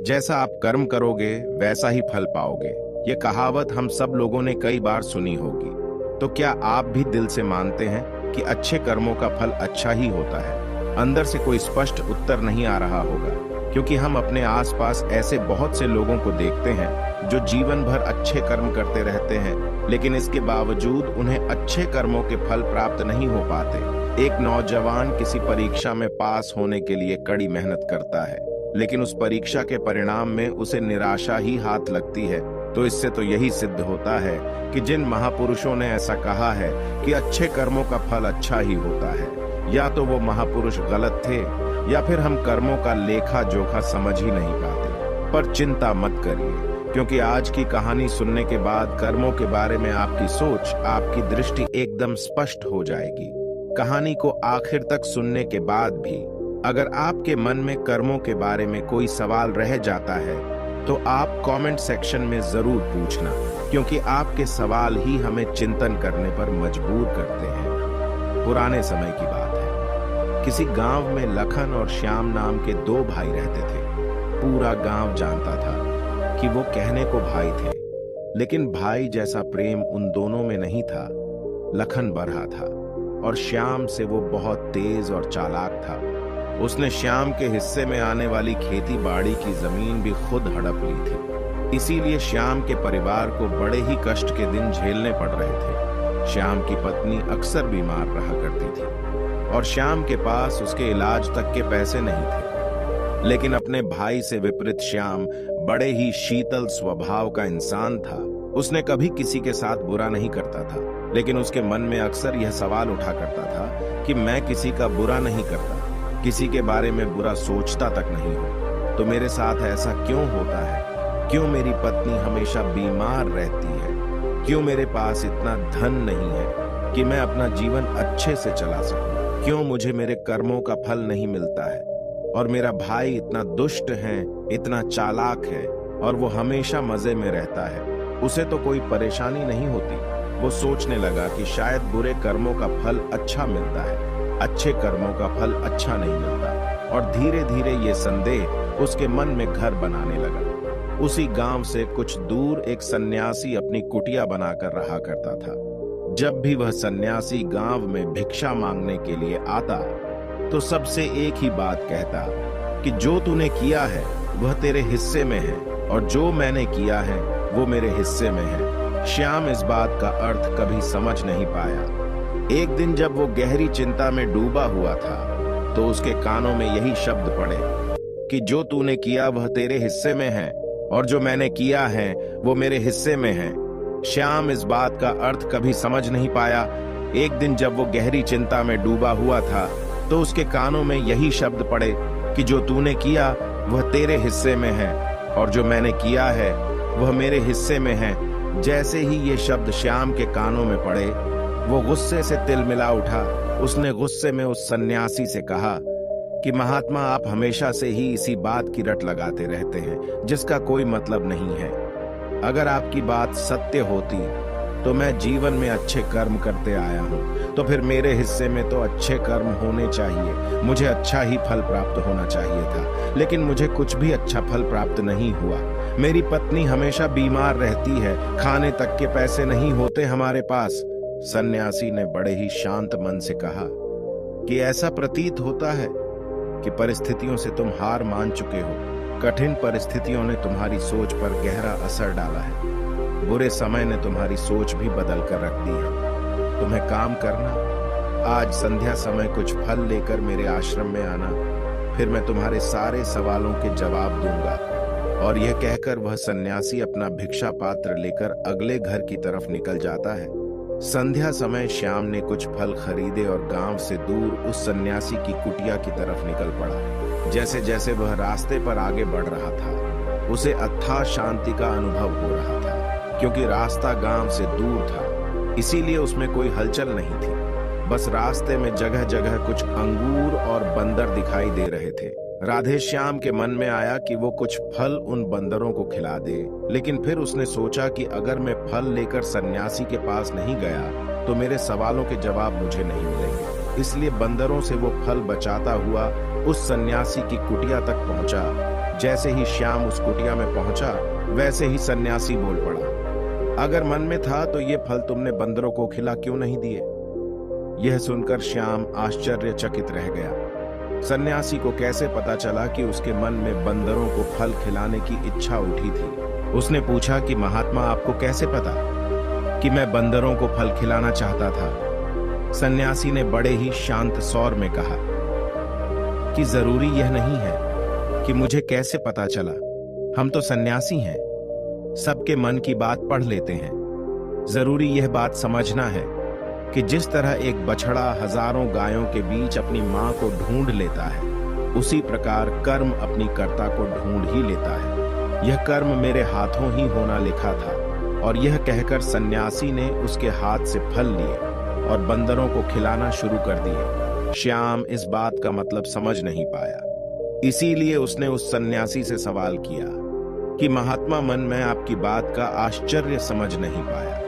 जैसा आप कर्म करोगे वैसा ही फल पाओगे। ये कहावत हम सब लोगों ने कई बार सुनी होगी। तो क्या आप भी दिल से मानते हैं कि अच्छे कर्मों का फल अच्छा ही होता है? अंदर से कोई स्पष्ट उत्तर नहीं आ रहा होगा, क्योंकि हम अपने आसपास ऐसे बहुत से लोगों को देखते हैं जो जीवन भर अच्छे कर्म करते रहते हैं, लेकिन इसके बावजूद उन्हें अच्छे कर्मों के फल प्राप्त नहीं हो पाते। एक नौजवान किसी परीक्षा में पास होने के लिए कड़ी मेहनत करता है, लेकिन उस परीक्षा के परिणाम में उसे निराशा ही हाथ लगती है। तो इससे तो यही सिद्ध होता है कि जिन महापुरुषों ने ऐसा कहा है कि अच्छे कर्मों का फल अच्छा ही होता है, या तो वो महापुरुष गलत थे या फिर हम कर्मों का लेखा जोखा समझ ही नहीं पाते। पर चिंता मत करिए, क्योंकि आज की कहानी सुनने के बाद कर्मों के बारे में आपकी सोच, आपकी दृष्टि एकदम स्पष्ट हो जाएगी। कहानी को आखिर तक सुनने के बाद भी अगर आपके मन में कर्मों के बारे में कोई सवाल रह जाता है तो आप कमेंट सेक्शन में जरूर पूछना, क्योंकि आपके सवाल ही हमें चिंतन करने पर मजबूर करते हैं। पुराने समय की बात है। किसी गांव में लखन और श्याम नाम के दो भाई रहते थे। पूरा गांव जानता था कि वो कहने को भाई थे, लेकिन भाई जैसा प्रेम उन दोनों में नहीं था। लखन बरहा था और श्याम से वो बहुत तेज और चालाक था। उसने श्याम के हिस्से में आने वाली खेती बाड़ी की जमीन भी खुद हड़प ली थी। इसीलिए श्याम के परिवार को बड़े ही कष्ट के दिन झेलने पड़ रहे थे। श्याम की पत्नी अक्सर बीमार रहा करती थी और श्याम के पास उसके इलाज तक के पैसे नहीं थे। लेकिन अपने भाई से विपरीत श्याम बड़े ही शीतल स्वभाव का इंसान था। उसने कभी किसी के साथ बुरा नहीं करता था, लेकिन उसके मन में अक्सर यह सवाल उठा करता था कि मैं किसी का बुरा नहीं करता, किसी के बारे में बुरा सोचता तक नहीं हूं, तो मेरे साथ ऐसा क्यों होता है? क्यों मेरी पत्नी हमेशा बीमार रहती है? क्यों मेरे पास इतना धन नहीं है कि मैं अपना जीवन अच्छे से चला सकूं? क्यों मुझे मेरे कर्मों का फल नहीं मिलता है? और मेरा भाई इतना दुष्ट है, इतना चालाक है और वो हमेशा मजे में रहता है, उसे तो कोई परेशानी नहीं होती। वो सोचने लगा कि शायद बुरे कर्मों का फल अच्छा मिलता है, अच्छे कर्मों का फल अच्छा नहीं मिलता। और धीरे धीरे ये संदेह उसके मन में घर बनाने लगा। उसी गांव से कुछ दूर एक सन्यासी अपनी कुटिया बनाकर रहा करता था। जब भी वह सन्यासी गांव में भिक्षा मांगने के लिए आता तो सबसे एक ही बात कहता कि जो तूने किया है वह तेरे हिस्से में है और जो मैंने किया है वो मेरे हिस्से में है। श्याम इस बात का अर्थ कभी समझ नहीं पाया। एक दिन जब वो गहरी चिंता में डूबा हुआ था तो उसके कानों में यही शब्द पड़े कि जो तूने किया वह तेरे हिस्से में है और जो मैंने किया है वो मेरे हिस्से में है। श्याम इस बात का अर्थ कभी समझ नहीं पाया। एक दिन जब वो गहरी चिंता में डूबा हुआ था तो उसके कानों में यही शब्द पड़े कि जो तूने किया वह तेरे हिस्से में है और जो मैंने किया है वह मेरे हिस्से में है। जैसे ही ये शब्द श्याम के कानों में पड़े वो गुस्से से तिलमिला उठा। उसने गुस्से में उस सन्यासी से कहा कि महात्मा, आप हमेशा से ही इसी बात की रट लगाते रहते हैं जिसका कोई मतलब नहीं है। अगर आपकी बात सत्य होती तो मैं जीवन में अच्छे कर्म करते आया हूं, तो फिर मेरे हिस्से में तो अच्छे कर्म होने चाहिए, मुझे अच्छा ही फल प्राप्त होना चाहिए था, लेकिन मुझे कुछ भी अच्छा फल प्राप्त नहीं हुआ। मेरी पत्नी हमेशा बीमार रहती है, खाने तक के पैसे नहीं होते हमारे पास। सन्यासी ने बड़े ही शांत मन से कहा कि ऐसा प्रतीत होता है कि परिस्थितियों से तुम हार मान चुके हो। कठिन परिस्थितियों ने तुम्हारी सोच पर गहरा असर डाला है। बुरे समय ने तुम्हारी सोच भी बदल कर रख दी है। तुम्हें काम करना, आज संध्या समय कुछ फल लेकर मेरे आश्रम में आना, फिर मैं तुम्हारे सारे सवालों के जवाब दूंगा। और यह कहकर वह सन्यासी अपना भिक्षा पात्र लेकर अगले घर की तरफ निकल जाता है। संध्या समय श्याम ने कुछ फल खरीदे और गांव से दूर उस सन्यासी की कुटिया की तरफ निकल पड़ा। जैसे जैसे वह रास्ते पर आगे बढ़ रहा था उसे अथाह शांति का अनुभव हो रहा था, क्योंकि रास्ता गांव से दूर था, इसीलिए उसमें कोई हलचल नहीं थी। बस रास्ते में जगह जगह कुछ अंगूर और बंदर दिखाई दे रहे थे। राधे श्याम के मन में आया कि वो कुछ फल उन बंदरों को खिला दे, लेकिन फिर उसने सोचा कि अगर मैं फल लेकर सन्यासी के पास नहीं गया तो मेरे सवालों के जवाब मुझे नहीं मिलेंगे। इसलिए बंदरों से वो फल बचाता हुआ उस सन्यासी की कुटिया तक पहुंचा, जैसे ही श्याम उस कुटिया में पहुंचा, वैसे ही सन्यासी बोल पड़ा, अगर मन में था तो ये फल तुमने बंदरों को खिला क्यों नहीं दिए? यह सुनकर श्याम आश्चर्यचकित रह गया। सन्यासी को कैसे पता चला कि उसके मन में बंदरों को फल खिलाने की इच्छा उठी थी? उसने पूछा कि महात्मा, आपको कैसे पता कि मैं बंदरों को फल खिलाना चाहता था? सन्यासी ने बड़े ही शांत स्वर में कहा कि जरूरी यह नहीं है कि मुझे कैसे पता चला। हम तो सन्यासी हैं, सबके मन की बात पढ़ लेते हैं। जरूरी यह बात समझना है कि जिस तरह एक बछड़ा हजारों गायों के बीच अपनी मां को ढूंढ लेता है, उसी प्रकार कर्म अपनी कर्ता को ढूंढ ही लेता है। यह कर्म मेरे हाथों ही होना लिखा था। और यह कहकर सन्यासी ने उसके हाथ से फल लिए और बंदरों को खिलाना शुरू कर दिए। श्याम इस बात का मतलब समझ नहीं पाया, इसीलिए उसने उस सन्यासी से सवाल किया कि महात्मा, मन में आपकी बात का आश्चर्य समझ नहीं पाया।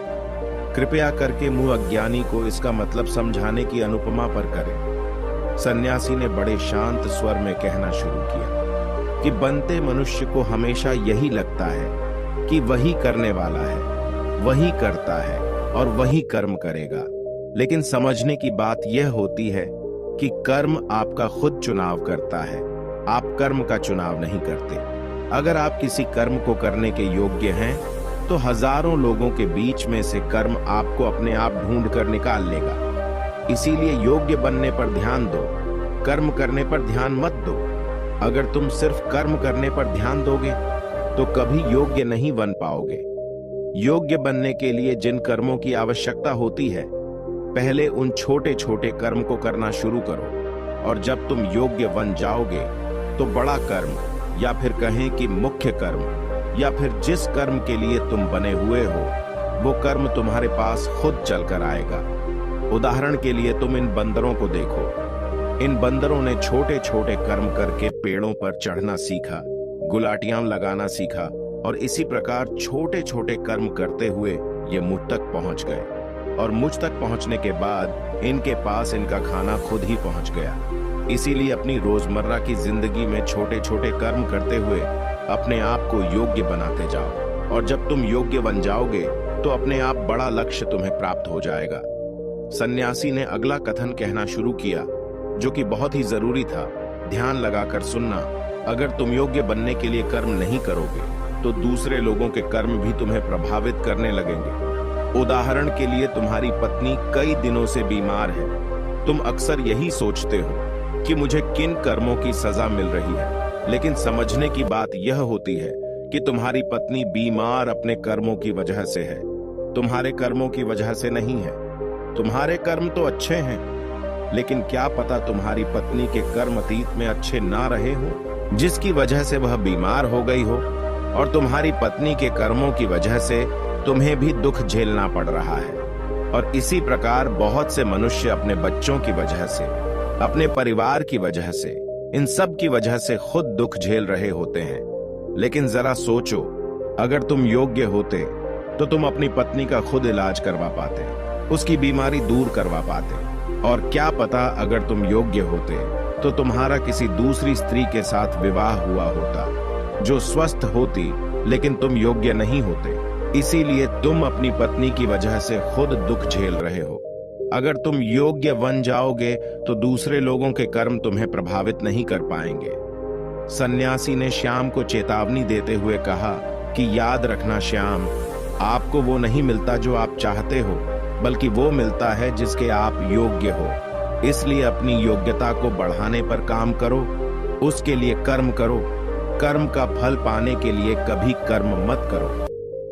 कृपया करके मुंह अज्ञानी को इसका मतलब समझाने की अनुपमा पर करें। सन्यासी ने बड़े शांत स्वर में कहना शुरू किया कि बनते मनुष्य को हमेशा यही लगता है कि वही करने वाला है, वही करता है और वही कर्म करेगा। लेकिन समझने की बात यह होती है कि कर्म आपका खुद चुनाव करता है, आप कर्म का चुनाव नहीं करते। अगर आप किसी कर्म को करने के योग्य हैं तो हजारों लोगों के बीच में से कर्म आपको अपने आप ढूंढ कर निकाल लेगा। इसीलिए योग्य बनने पर ध्यान दो, कर्म करने पर ध्यान मत दो। अगर तुम सिर्फ कर्म करने पर ध्यान दोगे तो कभी योग्य नहीं बन पाओगे। योग्य बनने के लिए जिन कर्मों की आवश्यकता होती है, पहले उन छोटे छोटे कर्म को करना शुरू करो, और जब तुम योग्य बन जाओगे तो बड़ा कर्म, या फिर कहें कि मुख्य कर्म, या फिर जिस कर्म के लिए तुम बने हुए हो, वो कर्म तुम्हारे पास खुद चलकर आएगा। उदाहरण के लिए तुम इन बंदरों को देखो। इन बंदरों ने छोटे छोटे कर्म करके पेड़ों पर चढ़ना सीखा, गुलाटियां लगाना सीखा, और इसी प्रकार छोटे छोटे कर्म करते हुए ये मुझ तक पहुंच गए। और मुझ तक पहुंचने के बाद इनके पास इनका खाना खुद ही पहुंच गया। इसीलिए अपनी रोजमर्रा की जिंदगी में छोटे छोटे कर्म करते हुए अपने आप को योग्य बनाते जाओ, और जब तुम योग्य बन जाओगे तो अपने आप बड़ा लक्ष्य तुम्हें प्राप्त हो जाएगा। सन्यासी ने अगला कथन कहना शुरू किया, जो कि बहुत ही जरूरी था। ध्यान लगाकर सुनना। अगर तुम योग्य बनने के लिए कर्म नहीं करोगे तो दूसरे लोगों के कर्म भी तुम्हें प्रभावित करने लगेंगे। उदाहरण के लिए तुम्हारी पत्नी कई दिनों से बीमार है। तुम अक्सर यही सोचते हो कि मुझे किन कर्मों की सजा मिल रही है, लेकिन समझने की बात यह होती है कि तुम्हारी पत्नी बीमार अपने कर्मों की वजह से है, तुम्हारे कर्मों की वजह से नहीं है। तुम्हारे कर्म तो अच्छे हैं, लेकिन क्या पता तुम्हारी पत्नी के कर्म अतीत में अच्छे ना रहे हो, जिसकी वजह से वह बीमार हो गई हो, और तुम्हारी पत्नी के कर्मों की वजह से तुम्हें भी दुख झेलना पड़ रहा है। और इसी प्रकार बहुत से मनुष्य अपने बच्चों की वजह से, अपने परिवार की वजह से, इन सब की वजह से खुद दुख झेल रहे होते हैं। लेकिन जरा सोचो, अगर तुम योग्य होते तो तुम अपनी पत्नी का खुद इलाज करवा पाते, उसकी बीमारी दूर करवा पाते। और क्या पता अगर तुम योग्य होते तो तुम्हारा किसी दूसरी स्त्री के साथ विवाह हुआ होता जो स्वस्थ होती, लेकिन तुम योग्य नहीं होते। इसीलिए तुम अपनी पत्नी की वजह से खुद दुख झेल रहे हो। अगर तुम योग्य बन जाओगे तो दूसरे लोगों के कर्म तुम्हें प्रभावित नहीं कर पाएंगे। सन्यासी ने श्याम को चेतावनी देते हुए कहा कि याद रखना श्याम, आपको वो नहीं मिलता जो आप चाहते हो, बल्कि वो मिलता है जिसके आप योग्य हो। इसलिए अपनी योग्यता को बढ़ाने पर काम करो, उसके लिए कर्म करो। कर्म का फल पाने के लिए कभी कर्म मत करो।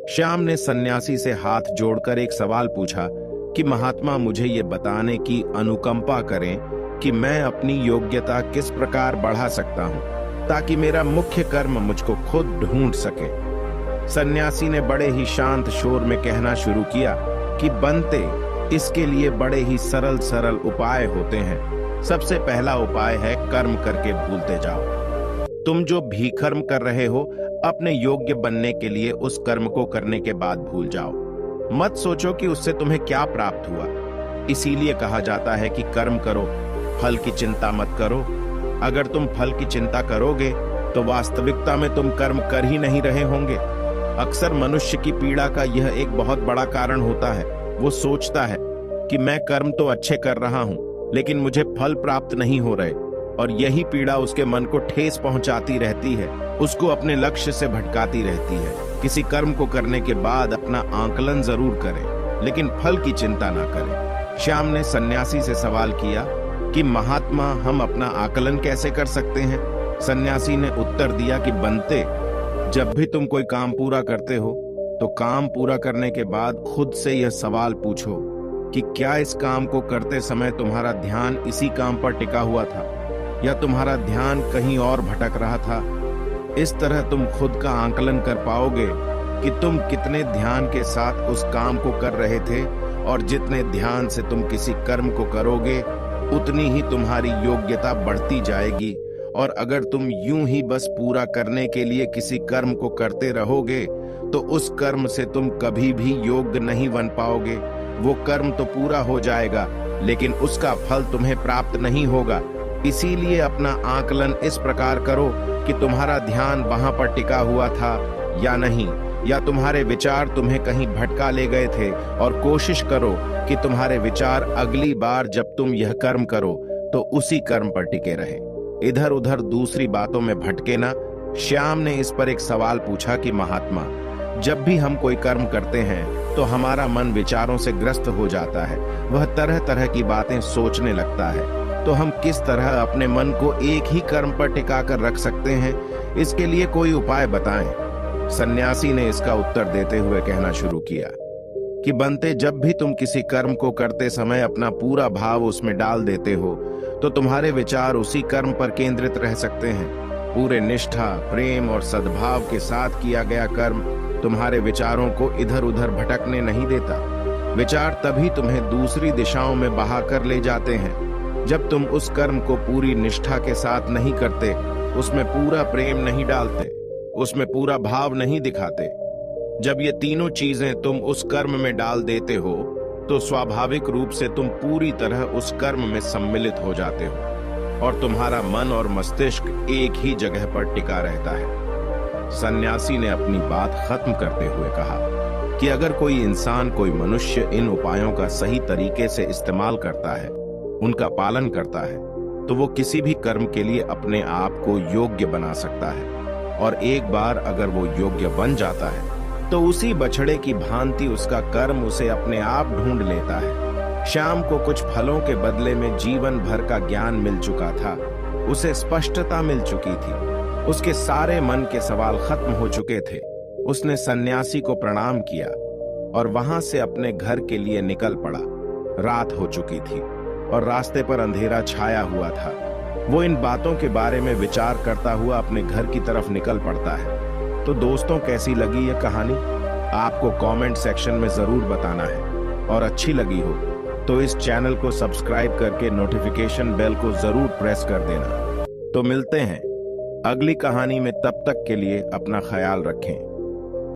श्याम ने सन्यासी से हाथ जोड़कर एक सवाल पूछा कि महात्मा, मुझे ये बताने की अनुकंपा करें कि मैं अपनी योग्यता किस प्रकार बढ़ा सकता हूँ, ताकि मेरा मुख्य कर्म मुझको खुद ढूंढ सके। सन्यासी ने बड़े ही शांत शोर में कहना शुरू किया कि बनते, इसके लिए बड़े ही सरल सरल उपाय होते हैं। सबसे पहला उपाय है कर्म करके भूलते जाओ। तुम जो भी कर्म कर रहे हो, अपने योग्य बनने के लिए उस कर्म को करने के बाद भूल जाओ। मत सोचो कि उससे तुम्हें क्या प्राप्त हुआ। इसीलिए कहा जाता है कि कर्म करो, फल की चिंता मत करो। अगर तुम फल की चिंता करोगे तो वास्तविकता में तुम कर्म कर ही नहीं रहे होंगे। अक्सर मनुष्य की पीड़ा का यह एक बहुत बड़ा कारण होता है। वो सोचता है कि मैं कर्म तो अच्छे कर रहा हूं, लेकिन मुझे फल प्राप्त नहीं हो रहे, और यही पीड़ा उसके मन को ठेस पहुंचाती रहती है, उसको अपने लक्ष्य से भटकाती रहती है। किसी कर्म को करने के बाद अपना आकलन जरूर करें, लेकिन फल की चिंता ना करें। श्याम ने सन्यासी से सवाल किया कि महात्मा, हम अपना आकलन कैसे कर सकते हैं? सन्यासी ने उत्तर दिया कि बनते, जब भी तुम कोई काम पूरा करते हो तो काम पूरा करने के बाद खुद से यह सवाल पूछो कि क्या इस काम को करते समय तुम्हारा ध्यान इसी काम पर टिका हुआ था या तुम्हारा ध्यान कहीं और भटक रहा था। इस तरह तुम खुद का आकलन कर पाओगे कि तुम कितने ध्यान के साथ उस काम को कर रहे थे, और जितने ध्यान से तुम किसी कर्म को करोगे उतनी ही तुम्हारी योग्यता बढ़ती जाएगी। और अगर तुम यूं ही बस पूरा करने के लिए किसी कर्म को करते रहोगे तो उस कर्म से तुम कभी भी योग्य नहीं बन पाओगे। वो कर्म तो पूरा हो जाएगा, लेकिन उसका फल तुम्हें प्राप्त नहीं होगा। इसीलिए अपना आकलन इस प्रकार करो कि तुम्हारा ध्यान वहां पर टिका हुआ था या नहीं, या तुम्हारे विचार तुम्हें कहीं भटका ले गए थे, और कोशिश करो कि तुम्हारे विचार अगली बार जब तुम यह कर्म करो तो उसी कर्म पर टिके रहे, इधर उधर दूसरी बातों में भटके ना। श्याम ने इस पर एक सवाल पूछा कि महात्मा, जब भी हम कोई कर्म करते हैं तो हमारा मन विचारों से ग्रस्त हो जाता है, वह तरह तरह की बातें सोचने लगता है, तो हम किस तरह अपने मन को एक ही कर्म पर टिका कर रख सकते हैं? इसके लिए कोई उपाय बताएं। सन्यासी ने इसका उत्तर देते हुए कहना शुरू किया कि बनते, जब भी तुम किसी कर्म को करते समय अपना पूरा भाव उसमें डाल देते हो तो तुम्हारे विचार उसी कर्म पर केंद्रित रह सकते हैं। पूरे निष्ठा, प्रेम और सद्भाव के साथ किया गया कर्म तुम्हारे विचारों को इधर उधर भटकने नहीं देता। विचार तभी तुम्हें दूसरी दिशाओं में बहा कर ले जाते हैं जब तुम उस कर्म को पूरी निष्ठा के साथ नहीं करते, उसमें पूरा प्रेम नहीं डालते, उसमें पूरा भाव नहीं दिखाते। जब ये तीनों चीजें तुम उस कर्म में डाल देते हो तो स्वाभाविक रूप से तुम पूरी तरह उस कर्म में सम्मिलित हो जाते हो और तुम्हारा मन और मस्तिष्क एक ही जगह पर टिका रहता है। सन्यासी ने अपनी बात खत्म करते हुए कहा कि अगर कोई इंसान, कोई मनुष्य इन उपायों का सही तरीके से इस्तेमाल करता है, उनका पालन करता है, तो वो किसी भी कर्म के लिए अपने आप को योग्य बना सकता है। और एक बार अगर वो योग्य बन जाता है तो उसी बछड़े की भांति उसका कर्म उसे अपने आप ढूंढ लेता है। श्याम को कुछ फलों के बदले में जीवन भर का ज्ञान मिल चुका था, उसे स्पष्टता मिल चुकी थी, उसके सारे मन के सवाल खत्म हो चुके थे। उसने सन्यासी को प्रणाम किया और वहां से अपने घर के लिए निकल पड़ा। रात हो चुकी थी और रास्ते पर अंधेरा छाया हुआ था। वो इन बातों के बारे में विचार करता हुआ अपने घर की तरफ निकल पड़ता है। तो दोस्तों, कैसी लगी यह कहानी? आपको कमेंट सेक्शन में जरूर बताना है, और अच्छी लगी हो तो इस चैनल को सब्सक्राइब करके नोटिफिकेशन बेल को जरूर प्रेस कर देना। तो मिलते हैं अगली कहानी में, तब तक के लिए अपना ख्याल रखें।